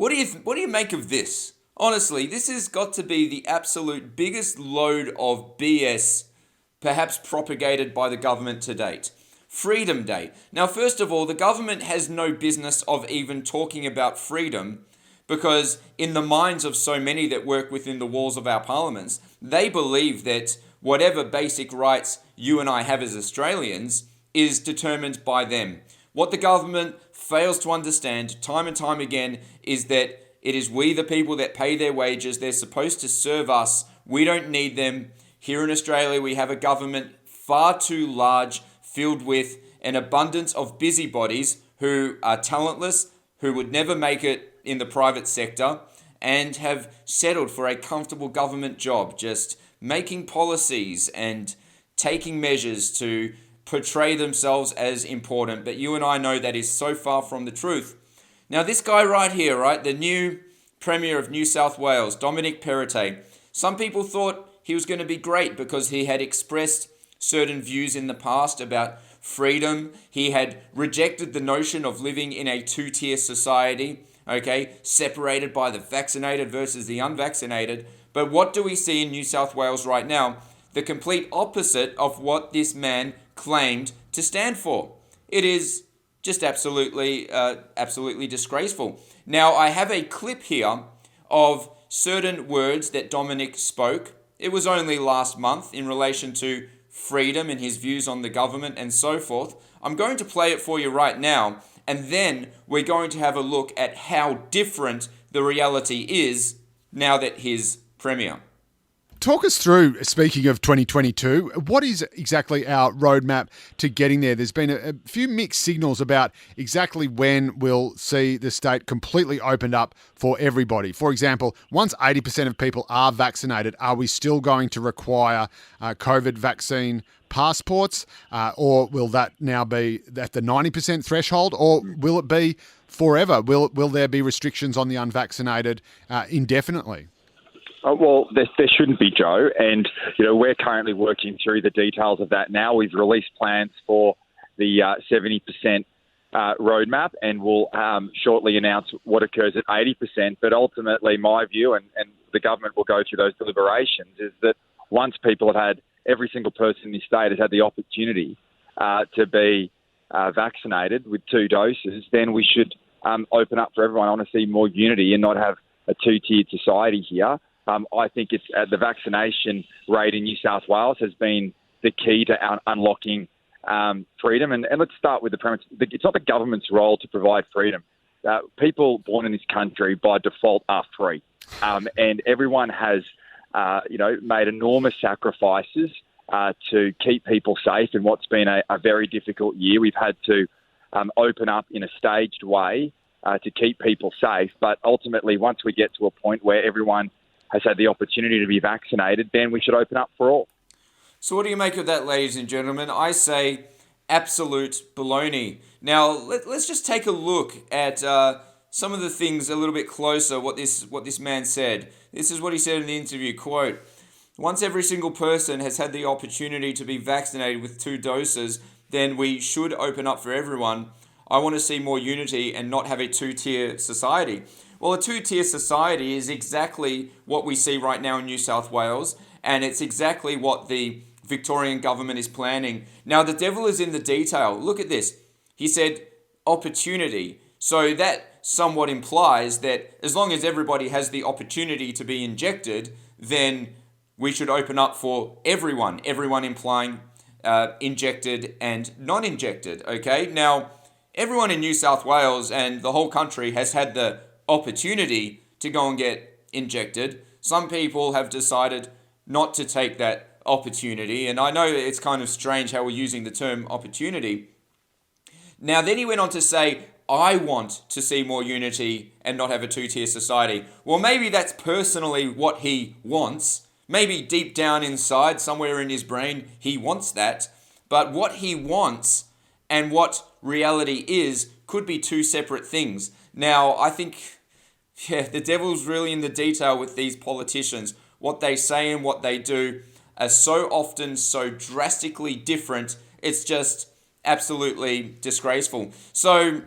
what do you make of this? Honestly, this has got to be the absolute biggest load of BS perhaps propagated by the government to date. Freedom Day. Now, first of all, the government has no business of even talking about freedom, because in the minds of so many that work within the walls of our parliaments, they believe that whatever basic rights you and I have as Australians is determined by them. What the government fails to understand time and time again is that it is we, the people, that pay their wages. They're supposed to serve us. We don't need them. Here in Australia, we have a government far too large, filled with an abundance of busybodies who are talentless, who would never make it in the private sector, and have settled for a comfortable government job, just making policies and taking measures to portray themselves as important. But you and I know that is so far from the truth. Now, this guy right here, right, the new Premier of New South Wales, Dominic Perrottet, some people thought he was going to be great because he had expressed certain views in the past about freedom. He had rejected the notion of living in a two-tier society, okay, separated by the vaccinated versus the unvaccinated. But what do we see in New South Wales right now? The complete opposite of what this man claimed to stand for. It is just absolutely disgraceful. Now, I have a clip here of certain words that Dominic spoke. It was only last month in relation to freedom and his views on the government and so forth. I'm going to play it for you right now, and then we're going to have a look at how different the reality is now that he's Premier. Talk us through, speaking of 2022, what is exactly our roadmap to getting there? There's been a few mixed signals about exactly when we'll see the state completely opened up for everybody. For example, once 80% of people are vaccinated, are we still going to require COVID vaccine passports? Or will that now be at the 90% threshold? Or will it be forever? Will there be restrictions on the unvaccinated indefinitely? Well, there shouldn't be, Joe. And, we're currently working through the details of that now. We've released plans for the 70% roadmap, and we'll shortly announce what occurs at 80%. But ultimately, my view, and the government will go through those deliberations, is that once people have had, every single person in this state has had the opportunity to be vaccinated with 2 doses, then we should open up for everyone. I want to see more unity and not have a two-tiered society here. I think it's the vaccination rate in New South Wales has been the key to unlocking freedom. And let's start with the premise. It's not the government's role to provide freedom. People born in this country by default are free. And everyone has, made enormous sacrifices to keep people safe in what's been a very difficult year. We've had to open up in a staged way to keep people safe. But ultimately, once we get to a point where everyone has had the opportunity to be vaccinated, then we should open up for all. So what do you make of that, ladies and gentlemen? I say absolute baloney. Now, let's just take a look at some of the things a little bit closer, what this man said. This is what he said in the interview, quote, "Once every single person has had the opportunity to be vaccinated with 2 doses, then we should open up for everyone. I want to see more unity and not have a two-tier society." Well, a two-tier society is exactly what we see right now in New South Wales, and it's exactly what the Victorian government is planning. Now, the devil is in the detail. Look at this. He said opportunity. So that somewhat implies that as long as everybody has the opportunity to be injected, then we should open up for everyone implying injected and non-injected, okay? Now, everyone in New South Wales and the whole country has had the opportunity to go and get injected. Some people have decided not to take that opportunity, and I know it's kind of strange how we're using the term opportunity. Now, then he went on to say, I want to see more unity and not have a two-tier society. Well, maybe that's personally what he wants. Maybe deep down inside, somewhere in his brain, he wants that. But what he wants and what reality is could be 2 separate things. Now, I think, the devil's really in the detail with these politicians. What they say and what they do are so often so drastically different. It's just absolutely disgraceful. So,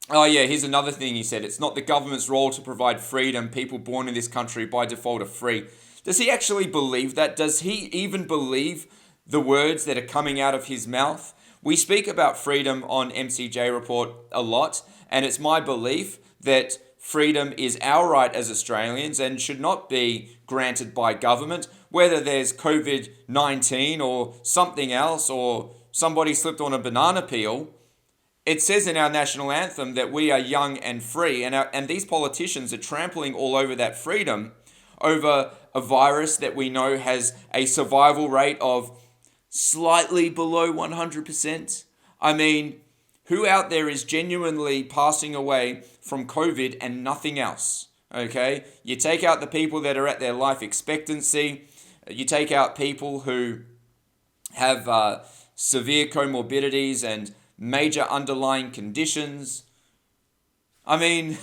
Oh yeah, here's another thing he said. It's not the government's role to provide freedom. People born in this country by default are free. Does he actually believe that? Does he even believe the words that are coming out of his mouth? We speak about freedom on MCJ Report a lot, and it's my belief that freedom is our right as Australians and should not be granted by government, whether there's COVID-19 or something else, or somebody slipped on a banana peel. It says in our national anthem that we are young and free, and these politicians are trampling all over that freedom over a virus that we know has a survival rate of slightly below 100%. I mean, who out there is genuinely passing away from COVID and nothing else? Okay? You take out the people that are at their life expectancy, you take out people who have severe comorbidities and major underlying conditions. I mean,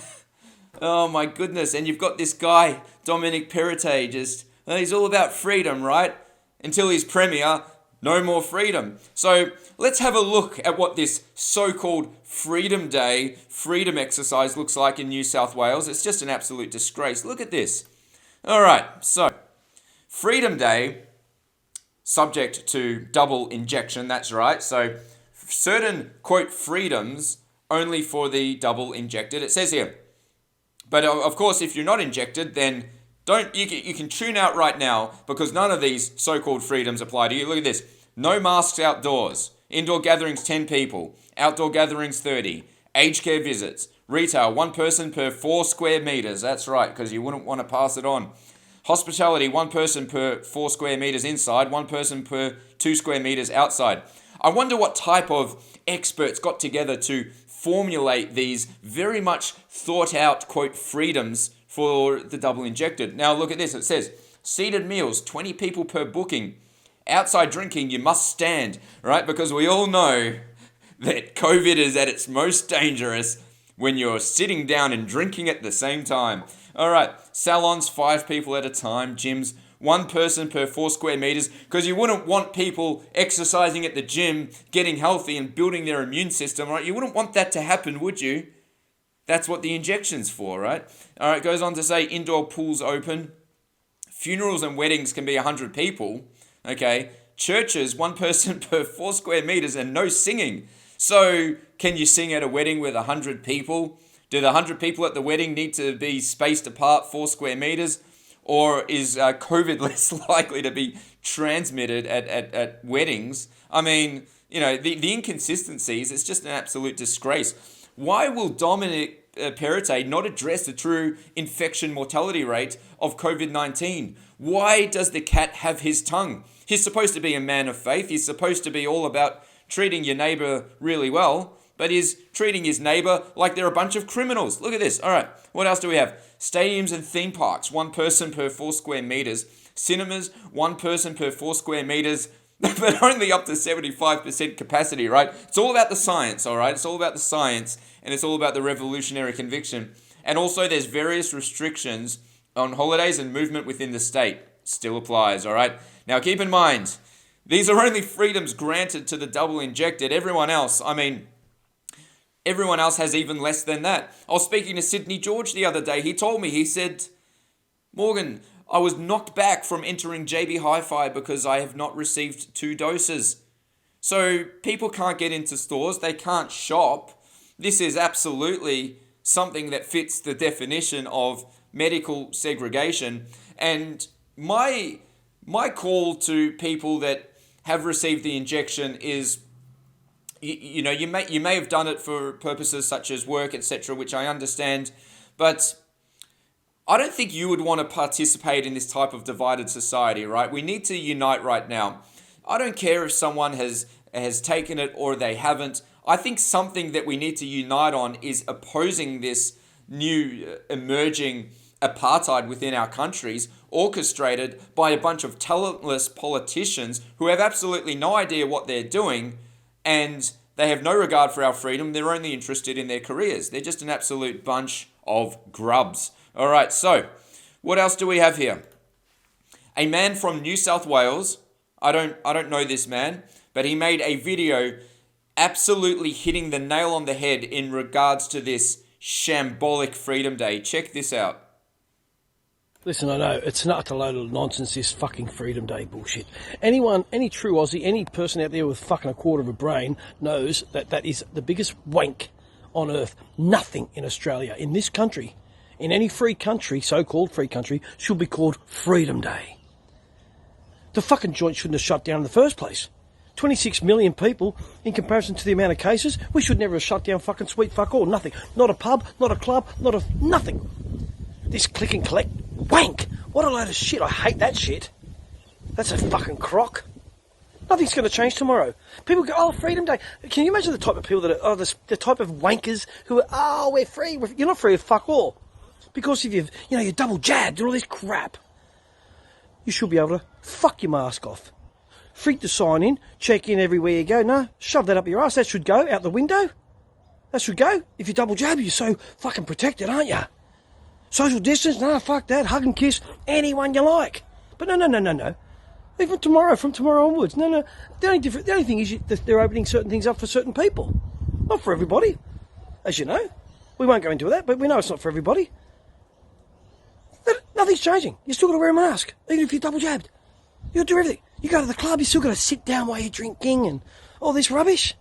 oh my goodness. And you've got this guy, Dominic Perrottet, he's all about freedom, right? Until he's premier, no more freedom. So let's have a look at what this so-called Freedom Day, freedom exercise looks like in New South Wales. It's just an absolute disgrace. Look at this. All right, so Freedom Day, subject to double injection, that's right. So certain, quote, freedoms only for the double injected. It says here, but of course, if you're not injected, then you can tune out right now, because none of these so-called freedoms apply to you. Look at this. No masks outdoors. Indoor gatherings, 10 people. Outdoor gatherings, 30. Aged care visits. Retail, 1 person per 4 square meters. That's right, because you wouldn't want to pass it on. Hospitality, 1 person per 4 square meters inside, 1 person per 2 square meters outside. I wonder what type of experts got together to formulate these very much thought out, quote, freedoms for the double injected. Now look at this. It says, seated meals, 20 people per booking. Outside drinking, you must stand, right? Because we all know that COVID is at its most dangerous when you're sitting down and drinking at the same time. All right, salons, 5 people at a time. Gyms, 1 person per 4 square meters, because you wouldn't want people exercising at the gym, getting healthy and building their immune system, right? You wouldn't want that to happen, would you? That's what the injection's for, right? All right, it goes on to say indoor pools open. Funerals and weddings can be 100 people, okay? Churches, 1 person per 4 square meters and no singing. So can you sing at a wedding with 100 people? Do the 100 people at the wedding need to be spaced apart 4 square meters? Or is COVID less likely to be transmitted at weddings? I mean, you know, the inconsistencies, it's just an absolute disgrace. Why will Dominic Perrottet not address the true infection mortality rate of COVID-19? Why does the cat have his tongue? He's supposed to be a man of faith. He's supposed to be all about treating your neighbor really well, but he's treating his neighbor like they're a bunch of criminals. Look at this. All right, what else do we have? Stadiums and theme parks, 1 person per 4 square meters. Cinemas, 1 person per 4 square meters, but only up to 75% capacity, right? It's all about the science, all right? It's all about the science, and it's all about the revolutionary conviction. And also there's various restrictions on holidays and movement within the state. Still applies, all right? Now keep in mind, these are only freedoms granted to the double injected. Everyone else has even less than that. I was speaking to Sydney George the other day. He told me, he said, Morgan, I was knocked back from entering JB Hi-Fi because I have not received 2 doses. So people can't get into stores. They can't shop. This is absolutely something that fits the definition of medical segregation. And my call to people that have received the injection is, you may have done it for purposes such as work, etc., which I understand, but I don't think you would want to participate in this type of divided society, right? We need to unite right now. I don't care if someone has taken it or they haven't. I think something that we need to unite on is opposing this new emerging apartheid within our countries, orchestrated by a bunch of talentless politicians who have absolutely no idea what they're doing, and they have no regard for our freedom. They're only interested in their careers. They're just an absolute bunch of grubs. All right, so what else do we have here? A man from New South Wales. I don't know this man, but he made a video absolutely hitting the nail on the head in regards to this shambolic Freedom Day. Check this out. Listen, I know, it's not a load of nonsense, this fucking Freedom Day bullshit. Anyone, any true Aussie, any person out there with fucking a quarter of a brain knows that that is the biggest wank on earth. Nothing in Australia, in this country, in any free country, so-called free country, should be called Freedom Day. The fucking joint shouldn't have shut down in the first place. 26 million people, in comparison to the amount of cases, we should never have shut down fucking sweet fuck all. Nothing. Not a pub, not a club, nothing. This click and collect wank. What a load of shit. I hate that shit. That's a fucking crock. Nothing's going to change tomorrow. People go, oh, Freedom Day. Can you imagine the type of people that are, the type of wankers who are, oh, we're free. You're not free of fuck all. Because if you're double jabbed and all this crap. You should be able to fuck your mask off. Freak the sign in, check in everywhere you go. No, shove that up your ass. That should go out the window. That should go. If you double jab, you're so fucking protected, aren't you? Social distance, no, fuck that. Hug and kiss anyone you like. But no. Even from tomorrow onwards. No. The only thing is that they're opening certain things up for certain people. Not for everybody. As you know. We won't go into that, but we know it's not for everybody. Nothing's changing. You still got to wear a mask, even if you're double jabbed. You got to do everything. You go to the club, you still got to sit down while you're drinking and all this rubbish.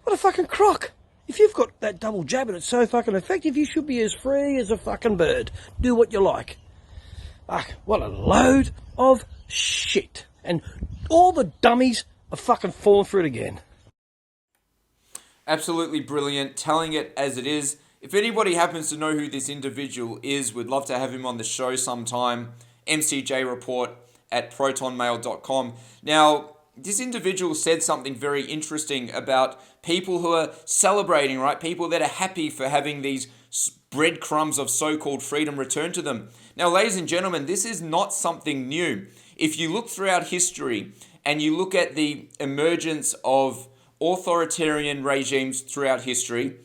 What a fucking crock. If you've got that double jab and it's so fucking effective, you should be as free as a fucking bird. Do what you like. Fuck, what a load of shit. And all the dummies are fucking falling for it again. Absolutely brilliant. Telling it as it is. If anybody happens to know who this individual is, we'd love to have him on the show sometime. MCJ Report at protonmail.com. Now, this individual said something very interesting about people who are celebrating, right? People that are happy for having these breadcrumbs of so-called freedom returned to them. Now, ladies and gentlemen, this is not something new. If you look throughout history and you look at the emergence of authoritarian regimes throughout history,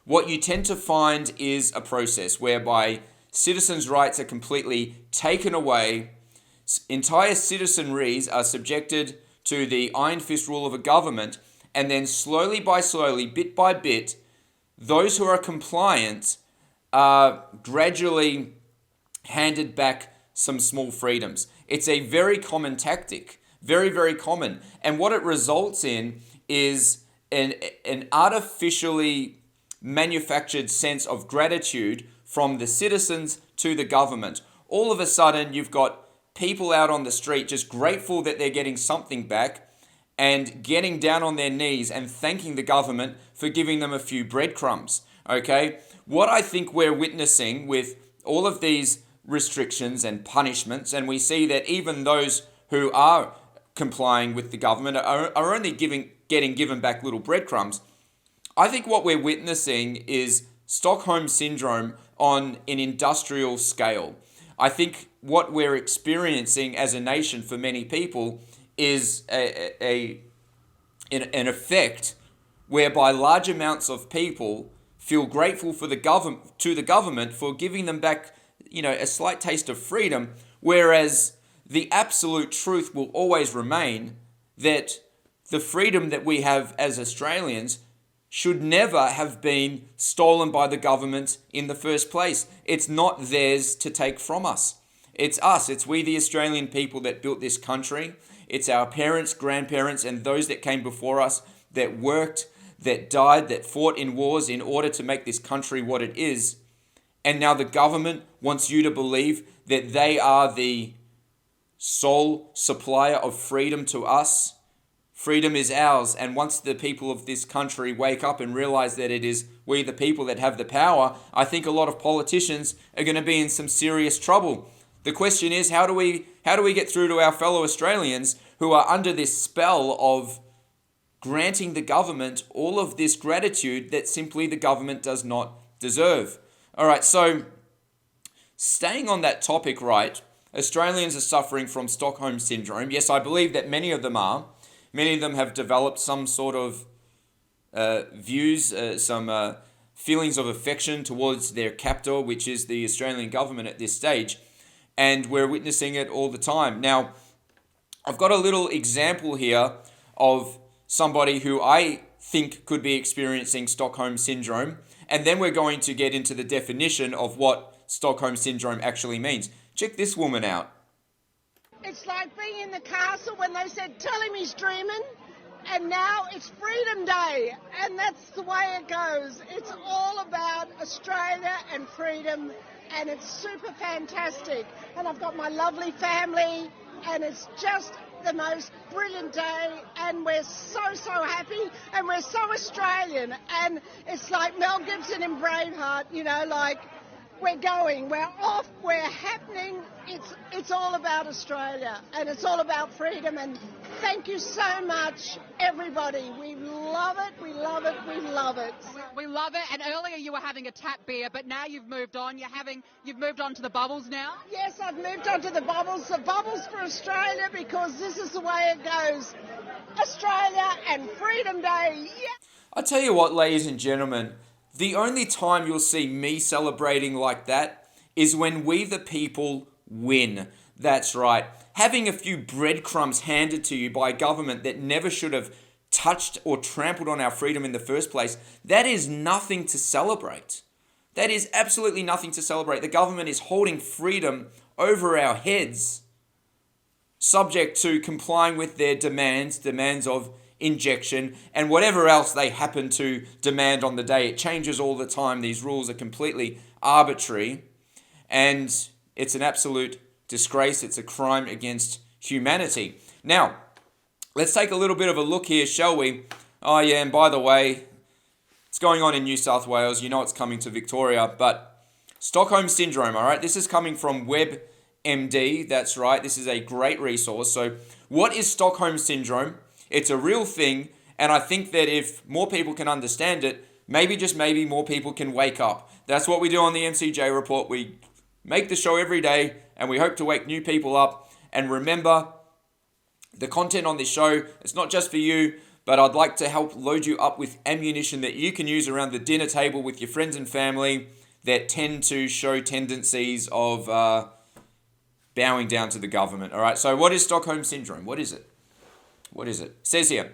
what you tend to find is a process whereby citizens' rights are completely taken away. Entire citizenries are subjected to the iron fist rule of a government, and then slowly, bit by bit, those who are compliant are gradually handed back some small freedoms. It's a very common tactic, very, very common. And what it results in is an artificially manufactured sense of gratitude from the citizens to the government. All of a sudden, you've got people out on the street just grateful that they're getting something back and getting down on their knees and thanking the government for giving them a few breadcrumbs, okay? What I think we're witnessing with all of these restrictions and punishments, and we see that even those who are complying with the government are only getting given back little breadcrumbs. I think what we're witnessing is Stockholm Syndrome on an industrial scale. I think what we're experiencing as a nation for many people is an effect whereby large amounts of people feel grateful for the government for giving them back, a slight taste of freedom, whereas the absolute truth will always remain that the freedom that we have as Australians should never have been stolen by the government in the first place. It's not theirs to take from us. It's us. It's we, the Australian people, that built this country. It's our parents, grandparents, and those that came before us that worked, that died, that fought in wars in order to make this country what it is. And now the government wants you to believe that they are the sole supplier of freedom to us. Freedom is ours, and once the people of this country wake up and realize that it is we the people that have the power, I think a lot of politicians are going to be in some serious trouble. The question is, how do we get through to our fellow Australians who are under this spell of granting the government all of this gratitude that simply the government does not deserve? All right, so staying on that topic, right, Australians are suffering from Stockholm Syndrome. Yes, I believe that many of them are. Many of them have developed some sort of views, some feelings of affection towards their captor, which is the Australian government at this stage. And we're witnessing it all the time. Now, I've got a little example here of somebody who I think could be experiencing Stockholm Syndrome. And then we're going to get into the definition of what Stockholm Syndrome actually means. Check this woman out. It's like being in the castle when they said, tell him he's dreaming. And now it's Freedom Day, and that's the way it goes. It's all about Australia and freedom, and it's super fantastic. And I've got my lovely family, and it's just the most brilliant day, and we're so happy, and we're so Australian. And it's like Mel Gibson in Braveheart, you know, like we're going, we're off, we're happening. It's all about Australia, and it's all about freedom. And thank you so much, everybody. We love it, we love it, we love it. We love it. And earlier you were having a tap beer, but now you've moved on. You've moved on to the bubbles now? Yes, I've moved on to the bubbles for Australia, because this is the way it goes. Australia and Freedom Day. Yeah. I tell you what, ladies and gentlemen, the only time you'll see me celebrating like that is when we the people win. That's right. Having a few breadcrumbs handed to you by a government that never should have touched or trampled on our freedom in the first place, that is nothing to celebrate. That is absolutely nothing to celebrate. The government is holding freedom over our heads, subject to complying with their demands of injection, and whatever else they happen to demand on the day. It changes all the time. These rules are completely arbitrary, and it's an absolute disgrace. It's a crime against humanity. Now, let's take a little bit of a look here, shall we? Oh yeah, and by the way, it's going on in New South Wales. You know it's coming to Victoria, but Stockholm Syndrome, all right? This is coming from WebMD. That's right. This is a great resource. So what is Stockholm Syndrome? It's a real thing, and I think that if more people can understand it, maybe, just maybe, more people can wake up. That's what we do on the MCJ Report. We make the show every day, and we hope to wake new people up. And remember, the content on this show, it's not just for you, but I'd like to help load you up with ammunition that you can use around the dinner table with your friends and family that tend to show tendencies of bowing down to the government. All right, so what is Stockholm Syndrome? What is it? What is it? It says here,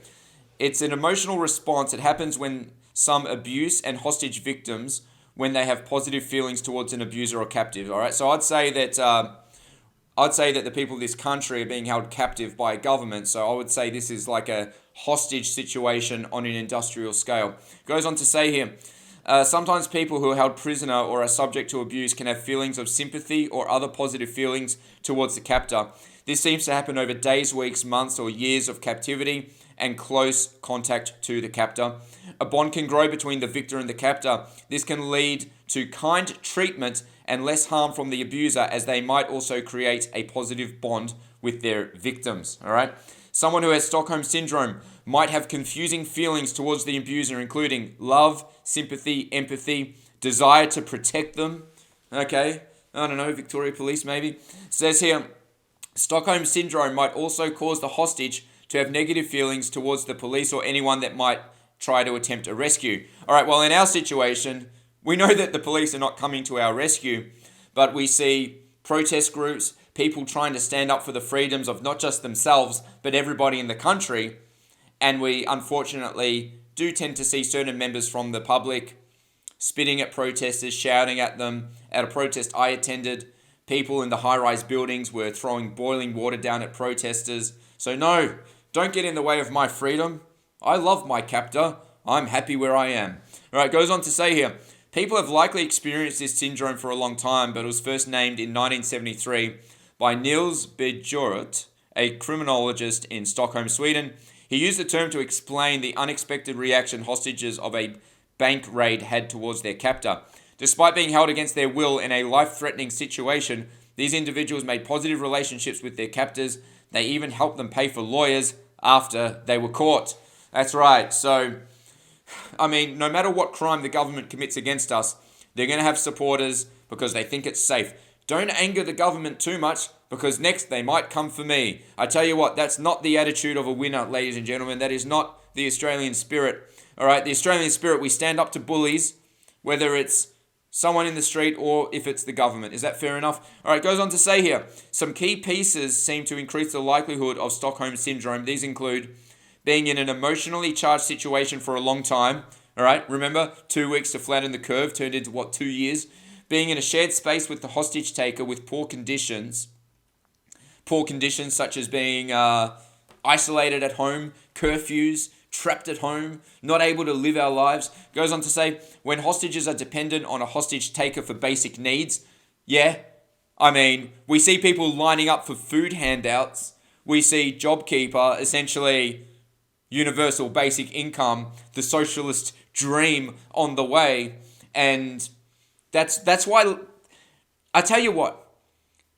it's an emotional response. It happens when some abuse and hostage victims, when they have positive feelings towards an abuser or captive. All right, so I'd say that the people of this country are being held captive by a government. So I would say this is like a hostage situation on an industrial scale. It goes on to say here, sometimes people who are held prisoner or are subject to abuse can have feelings of sympathy or other positive feelings towards the captor. This seems to happen over days, weeks, months, or years of captivity and close contact to the captor. A bond can grow between the victor and the captor. This can lead to kind treatment and less harm from the abuser, as they might also create a positive bond with their victims. All right. Someone who has Stockholm Syndrome might have confusing feelings towards the abuser, including love, sympathy, empathy, desire to protect them. Okay. I don't know, Victoria Police maybe. It says here, Stockholm Syndrome might also cause the hostage to have negative feelings towards the police or anyone that might try to attempt a rescue. All right, well, in our situation, we know that the police are not coming to our rescue, but we see protest groups, people trying to stand up for the freedoms of not just themselves, but everybody in the country. And we, unfortunately, do tend to see certain members from the public spitting at protesters, shouting at them. At a protest I attended, people in the high-rise buildings were throwing boiling water down at protesters. So no, don't get in the way of my freedom. I love my captor. I'm happy where I am. All right, it goes on to say here, people have likely experienced this syndrome for a long time, but it was first named in 1973 by Nils Bejorot, a criminologist in Stockholm, Sweden. He used the term to explain the unexpected reaction hostages of a bank raid had towards their captor. Despite being held against their will in a life-threatening situation, these individuals made positive relationships with their captors. They even helped them pay for lawyers after they were caught. That's right. So, I mean, no matter what crime the government commits against us, they're going to have supporters because they think it's safe. Don't anger the government too much, because next they might come for me. I tell you what, that's not the attitude of a winner, ladies and gentlemen. That is not the Australian spirit. All right, the Australian spirit, we stand up to bullies, whether it's someone in the street or if it's the government. Is that fair enough? All right, it goes on to say here, some key pieces seem to increase the likelihood of Stockholm Syndrome. These include being in an emotionally charged situation for a long time. All right, remember, 2 weeks to flatten the curve turned into 2 years? Being in a shared space with the hostage taker with poor conditions such as being isolated at home, curfews, trapped at home, not able to live our lives. Goes on to say, when hostages are dependent on a hostage taker for basic needs, we see people lining up for food handouts. We see JobKeeper, essentially universal basic income, the socialist dream on the way. And that's why, I tell you what,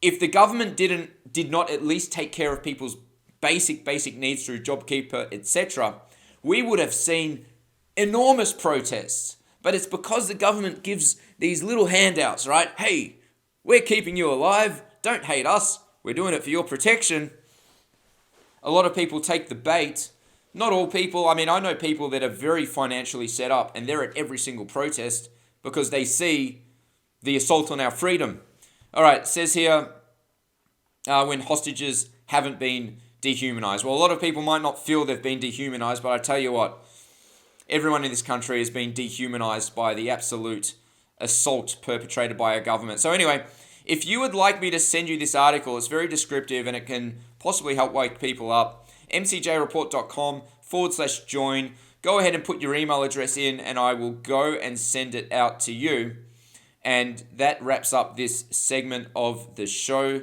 if the government did not at least take care of people's basic needs through JobKeeper, etc., we would have seen enormous protests. But it's because the government gives these little handouts, right? Hey, we're keeping you alive. Don't hate us. We're doing it for your protection. A lot of people take the bait. Not all people. I know people that are very financially set up and they're at every single protest because they see the assault on our freedom. All right, it says here, when hostages haven't been dehumanized. Well, a lot of people might not feel they've been dehumanized, but I tell you what, everyone in this country has been dehumanized by the absolute assault perpetrated by our government. So anyway, if you would like me to send you this article, it's very descriptive and it can possibly help wake people up. mcjreport.com/join. Go ahead and put your email address in and I will go and send it out to you. And that wraps up this segment of the show.